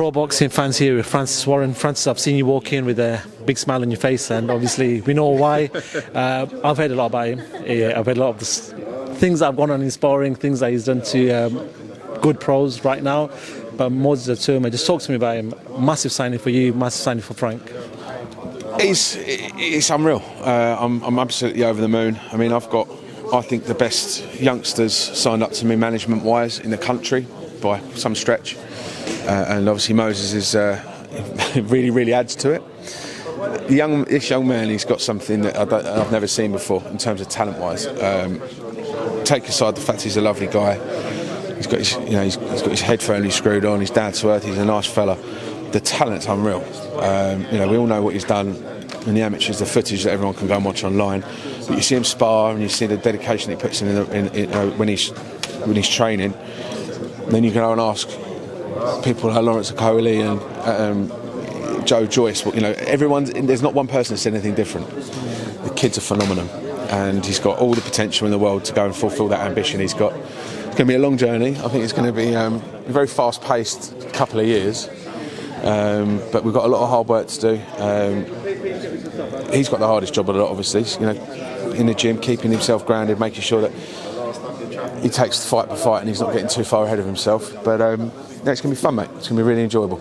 pro boxing fans here with Francis Warren. Francis, I've seen you walk in with a big smile on your face, and obviously we know why. I've heard a lot about him. I've heard a lot of the things that have gone on in sparring, things that he's done to good pros right now. But Moses Itauma, just talk to me about him. Massive signing for you, massive signing for Frank. It's unreal. I'm absolutely over the moon. I mean, I've got, I think, the best youngsters signed up to me management-wise in the country by some stretch. And obviously Moses is really adds to it. This young man, he's got something that I've never seen before in terms of talent-wise. Take aside the fact he's a lovely guy. He's got his, he's got his head firmly screwed on. His dad's to earth. He's a nice fella. The talent's unreal. We all know what he's done in the amateurs, the footage that everyone can go and watch online. But you see him spar, and you see the dedication he puts in when he's training. Then you can go and ask people like Lawrence Okoli and Joe Joyce. There's not one person that said anything different. The kid's a phenomenon, and he's got all the potential in the world to go and fulfil that ambition he's got. It's going to be a long journey. I think it's going to be a very fast-paced couple of years, but we've got a lot of hard work to do. He's got the hardest job of it, obviously. In the gym, keeping himself grounded, making sure that he takes fight by fight and he's not getting too far ahead of himself. But it's going to be fun, mate. It's going to be really enjoyable.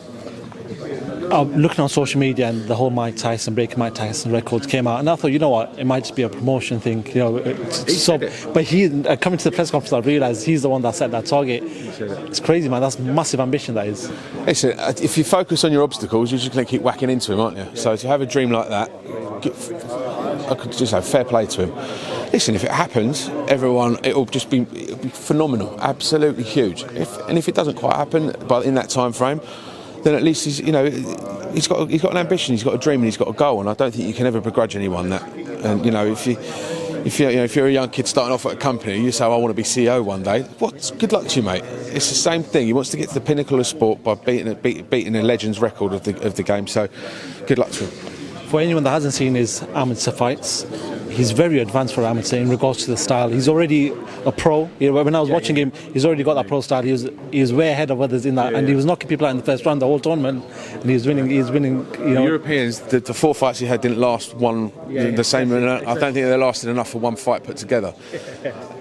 Looking on social media, and the whole Mike Tyson, breaking Mike Tyson records came out, and I thought, you know what, it might just be a promotion thing, But he, coming to the press conference, I realised he's the one that set that target. It's crazy, man. That's massive ambition, that is. Listen, if you focus on your obstacles, you're just going to keep whacking into him, aren't you? So to have a dream like that, I could just say fair play to him. Listen, if it happens, it'll be phenomenal, absolutely huge. If it doesn't quite happen, but in that time frame, then at least he's got an ambition, he's got a dream, and he's got a goal, and I don't think you can ever begrudge anyone that. And if you're a young kid starting off at a company, you say, I want to be CEO one day. Good luck to you, mate. It's the same thing. He wants to get to the pinnacle of sport by beating a legend's record of the game. So, good luck to him. For anyone that hasn't seen his amateur fights, he's very advanced for amateur in regards to the style. He's already a pro. When I was watching him, he's already got that pro style. He was way ahead of others in that, and he was knocking people out in the first round the whole tournament, and he was winning. The Europeans, the 4 fights he had didn't last the same. I don't think they lasted enough for one fight put together.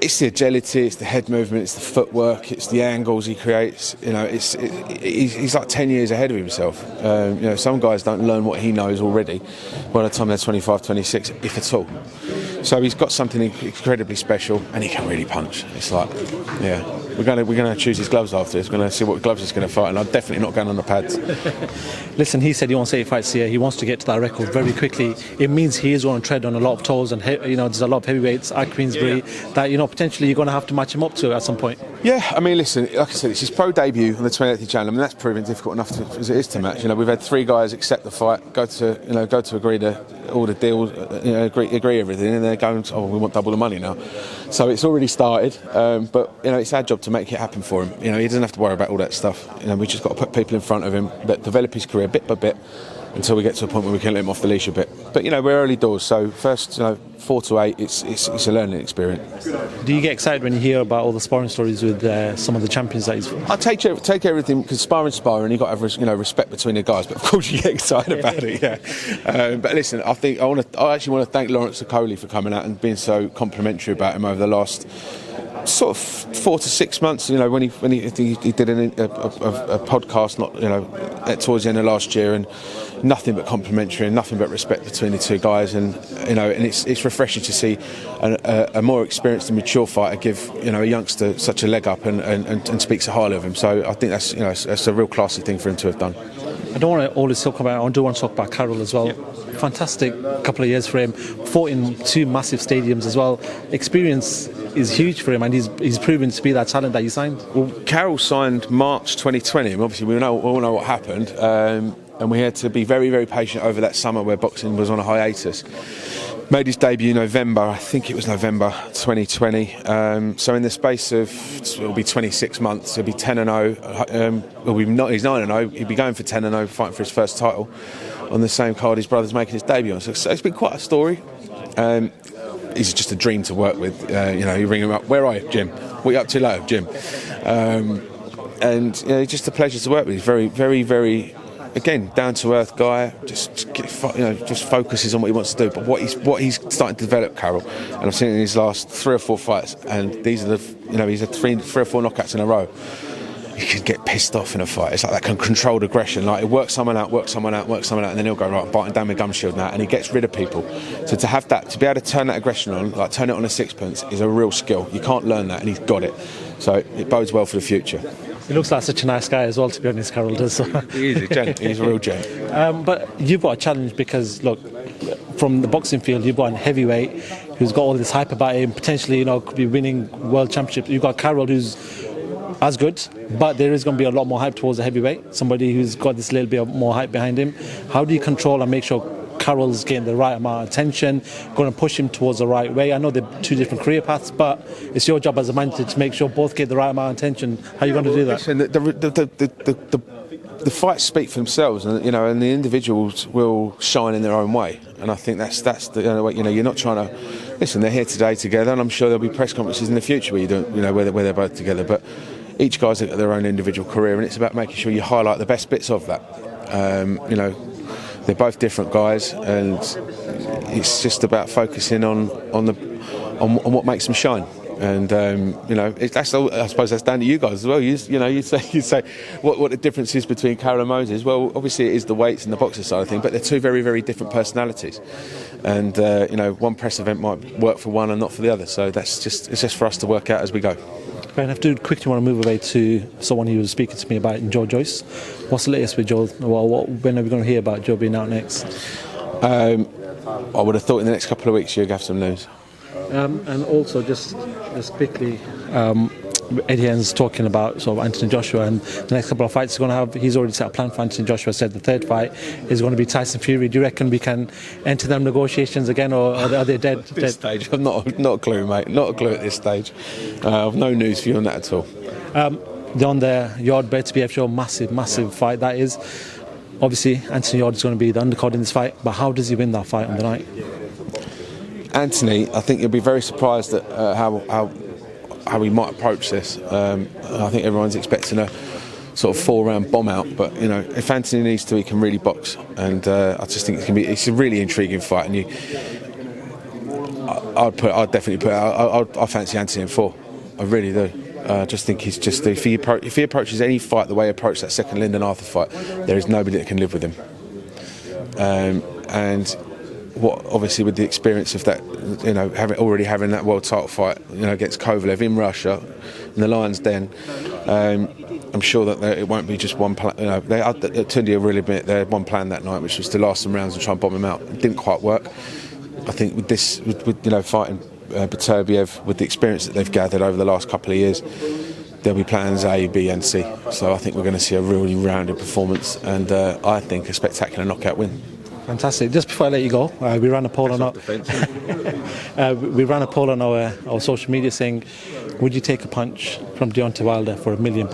It's the agility, it's the head movement, it's the footwork, it's the angles he creates. He's like 10 years ahead of himself. Some guys don't learn what he knows already by the time they're 25, 26, if at all. So he's got something incredibly special, and he can really punch. It's like, we're going to choose his gloves after this. We're going to see what gloves he's going to fight, and I'm definitely not going on the pads. Listen, he said he wants 8 fights here. He wants to get to that record very quickly. It means he is going to tread on a lot of toes, and there's a lot of heavyweights at Queensberry that potentially you're going to have to match him up to at some point. Yeah, I mean, listen, like I said, it's his pro debut on the 28th of January. I mean, that's proving difficult enough as it is to match. We've had 3 guys accept the fight, go to agree to all the deals, agree everything, and they're going, we want double the money now. So it's already started, but it's our job to make it happen for him. He doesn't have to worry about all that stuff. We just got to put people in front of him that develop his career bit by bit until we get to a point where we can let him off the leash a bit. But we're early doors, so first 4 to 8, it's a learning experience. Do you get excited when you hear about all the sparring stories with some of the champions that he's? I take everything, because sparring, you've got to have respect between the guys. But of course you get excited about it, yeah. But listen, I actually want to thank Lawrence Okoli for coming out and being so complimentary about him over the last sort of 4 to 6 months. When he did a podcast, towards the end of last year, and nothing but complimentary and nothing but respect between the 2 guys, and and it's refreshing to see a more experienced and mature fighter give a youngster such a leg up and speak so highly of him. So I think that's a real classy thing for him to have done. I don't want to always talk about. I do want to talk about Karol as well. Yep. Fantastic couple of years for him. Fought in 2 massive stadiums as well. Experience is huge for him, and he's proven to be that talent that you signed. Well, Karol signed March 2020, and obviously we all know what happened, and we had to be very, very patient over that summer where boxing was on a hiatus. Made his debut in November, I think it was November 2020. So in the space of, it'll be 26 months, he'll be 10-0. He's 9-0. He'll be going for 10-0, fighting for his first title on the same card his brother's making his debut on. So it's been quite a story. He's just a dream to work with. You ring him up. Where are you, Jim? What are you up to later, Jim? and just a pleasure to work with. He's very, very, very, again, down to earth guy. Just focuses on what he wants to do. But what he's starting to develop, Karol, and I've seen it in his last 3 or 4 fights, and these are he's had three or four knockouts in a row. He can get pissed off in a fight. It's like that controlled aggression. Like, it works someone out, and then he'll go, right, biting down my gum shield now, and he gets rid of people. So to have that, to be able to turn that aggression on, like turn it on a sixpence, is a real skill. You can't learn that, and he's got it. So it bodes well for the future. He looks like such a nice guy as well, to be honest, Karol does. He is a gent. He's a real gent. But you've got a challenge because, look, from the boxing field, you've got a heavyweight who's got all this hype about him, potentially, could be winning world championships. You've got Karol, who's as good, but there is going to be a lot more hype towards the heavyweight, somebody who's got this little bit more hype behind him. How do you control and make sure Karol's getting the right amount of attention, going to push him towards the right way? I know they're 2 different career paths, but it's your job as a manager to make sure both get the right amount of attention. How are you going to do that? Listen, the fights speak for themselves, and and the individuals will shine in their own way. And I think that's the you're not trying to listen. They're here today together, and I'm sure there'll be press conferences in the future where where they're both together. But each guy's got their own individual career, and it's about making sure you highlight the best bits of that. They're both different guys, and it's just about focusing on what makes them shine. And that's all, I suppose that's down to you guys as well. You say what the difference is between Karol and Moses. Well, obviously it is the weights and the boxer side of things, but they're 2 very, very different personalities. And one press event might work for one and not for the other. So it's just for us to work out as we go. I have to quickly want to move away to someone who was speaking to me about Joe Joyce. What's the latest with Joe? When are we going to hear about Joe being out next? I would have thought in the next couple of weeks you'd have some news. And also, just quickly, Eddie Hearn's talking about sort of Anthony Joshua, and the next couple of fights he's going to have. He's already set a plan for Anthony Joshua. Said the 3rd fight is going to be Tyson Fury. Do you reckon we can enter them negotiations again, or are they dead? At this stage, I've not a clue, mate. Not a clue at this stage. I've no news for you on that at all. On the Yarde Beterbiev show, massive fight that is. Obviously, Anthony Yarde is going to be the undercard in this fight, but how does he win that fight on the night? Anthony, I think you'll be very surprised at how he might approach this. I think everyone's expecting a sort of 4-round bomb out, but if Anthony needs to, he can really box, and I just think it's a really intriguing fight. And I'd definitely put I fancy Anthony in 4. I really do. I just think he's just if he approaches any fight the way he approached that second Lyndon Arthur fight, there is nobody that can live with him. And obviously with the experience of that, having that world title fight, against Kovalev in Russia, in the Lions Den, I'm sure that it won't be just one plan. Tunde really admit they had one plan that night, which was to last some rounds and try and bomb him out. It didn't quite work. I think with this, fighting Beterbiev, with the experience that they've gathered over the last couple of years, there'll be plans A, B and C. So I think we're going to see a really rounded performance, and I think a spectacular knockout win. Fantastic. Just before I let you go, we ran a poll on our social media saying, would you take a punch from Deontay Wilder for £1 million?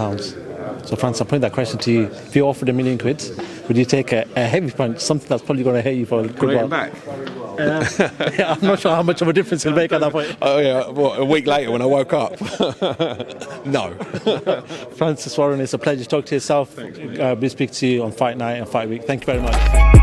So, France, I'm putting that question to you. If you offered £1 million, would you take a heavy punch, something that's probably going to hurt you for a good while? Back? I'm not sure how much of a difference it'll make at that point. Oh yeah, a week later when I woke up? No. Francis Warren, it's a pleasure to talk to yourself. We'll speak to you on Fight Night and Fight Week. Thank you very much.